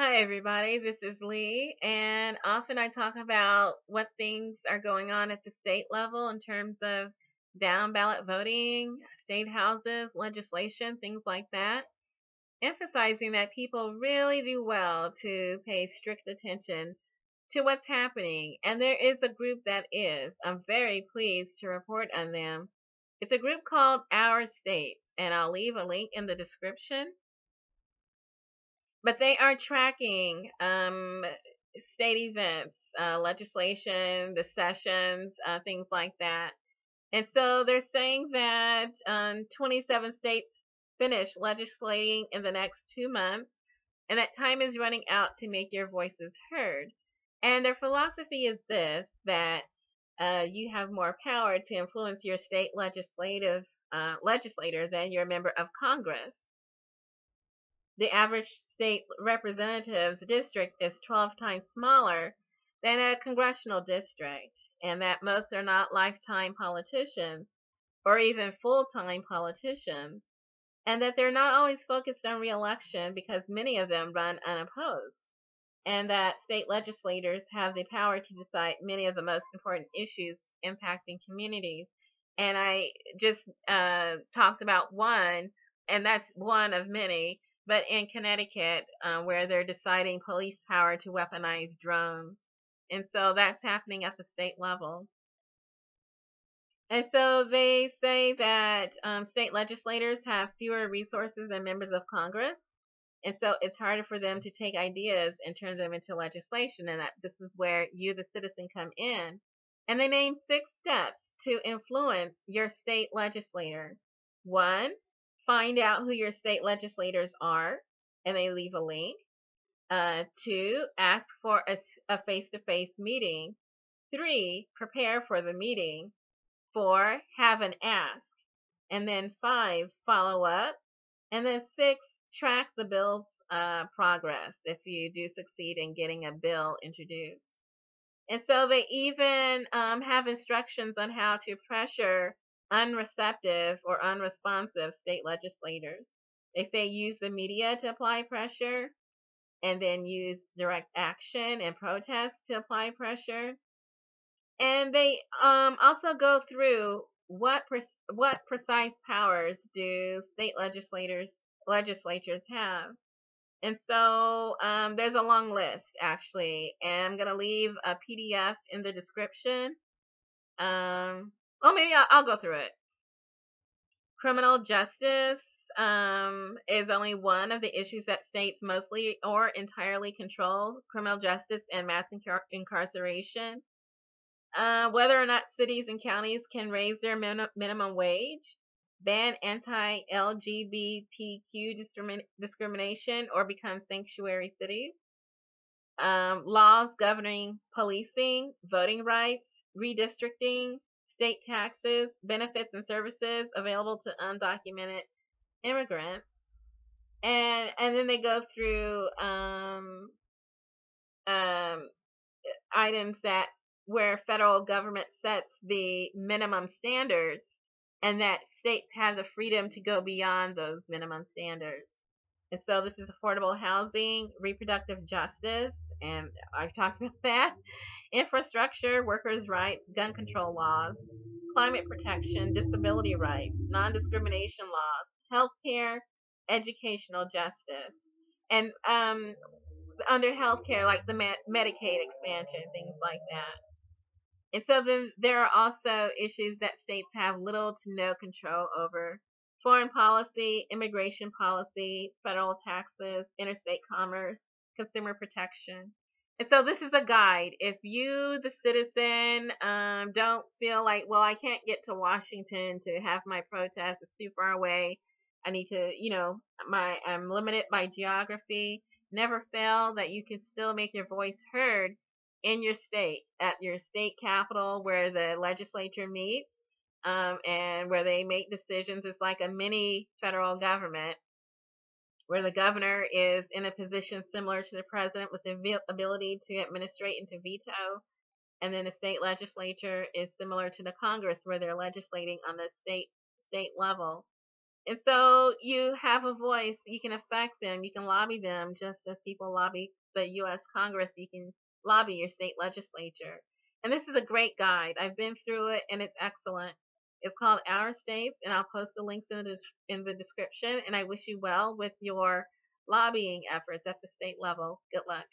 Hi, everybody. This is Lee, and often I talk about what things are going on at the state level in terms of down ballot voting, state houses, legislation, things like that, emphasizing that people really do well to pay strict attention to what's happening. And there is a group that is. I'm very pleased to report on them. It's a group called OurStates, and I'll leave a link in the description. But they are tracking state events, legislation, the sessions, things like that. And so they're saying that 27 states finish legislating in the next 2 months, and that time is running out to make your voices heard. And their philosophy is this, that you have more power to influence your state legislator than your member of Congress. The average state representative's district is 12 times smaller than a congressional district, and that most are not lifetime politicians or even full-time politicians, and that they're not always focused on reelection because many of them run unopposed, and that state legislators have the power to decide many of the most important issues impacting communities. And I just talked about one, and that's one of many, but in Connecticut, where they're deciding police power to weaponize drones. And so that's happening at the state level. And so they say that state legislators have fewer resources than members of Congress. And so it's harder for them to take ideas and turn them into legislation. And that this is where you, the citizen, come in. And they name 6 steps to influence your state legislator. 1, find out who your state legislators are, and they leave a link. 2, ask for a face-to-face meeting. 3, prepare for the meeting. 4, have an ask. And then 5, follow up. And then 6, track the bill's progress if you do succeed in getting a bill introduced. And so they even have instructions on how to pressure unreceptive or unresponsive state legislators. They say use the media to apply pressure, and then use direct action and protest to apply pressure. And they also go through what precise powers do state legislatures have. And so there's a long list, actually, and I'm going to leave a PDF in the description. Maybe I'll go through it. Criminal justice is only one of the issues that states mostly or entirely control. Criminal justice and mass incarceration. Whether or not cities and counties can raise their minimum wage, ban anti-LGBTQ discrimination or become sanctuary cities, laws governing policing, voting rights, redistricting, state taxes, benefits and services available to undocumented immigrants, and then they go through items that where federal government sets the minimum standards, and that states have the freedom to go beyond those minimum standards. And so this is affordable housing, reproductive justice, and I've talked about that, infrastructure, workers' rights, gun control laws, climate protection, disability rights, non-discrimination laws, healthcare, educational justice, and under healthcare, like the Medicaid expansion, things like that. And so then there are also issues that states have little to no control over: foreign policy, immigration policy, federal taxes, interstate commerce, consumer protection. And so this is a guide. If you, the citizen, don't feel like, well, I can't get to Washington to have my protest, it's too far away, I need to, I'm limited by geography, never fail that you can still make your voice heard in your state, at your state capital where the legislature meets, and where they make decisions. It's like a mini federal government where the governor is in a position similar to the president with the ability to administrate and to veto. And then the state legislature is similar to the Congress where they're legislating on the state level. And so you have a voice. You can affect them. You can lobby them just as people lobby the U.S. Congress. You can lobby your state legislature. And this is a great guide. I've been through it, and it's excellent. It's called Our States, and I'll post the links in the description. And I wish you well with your lobbying efforts at the state level. Good luck.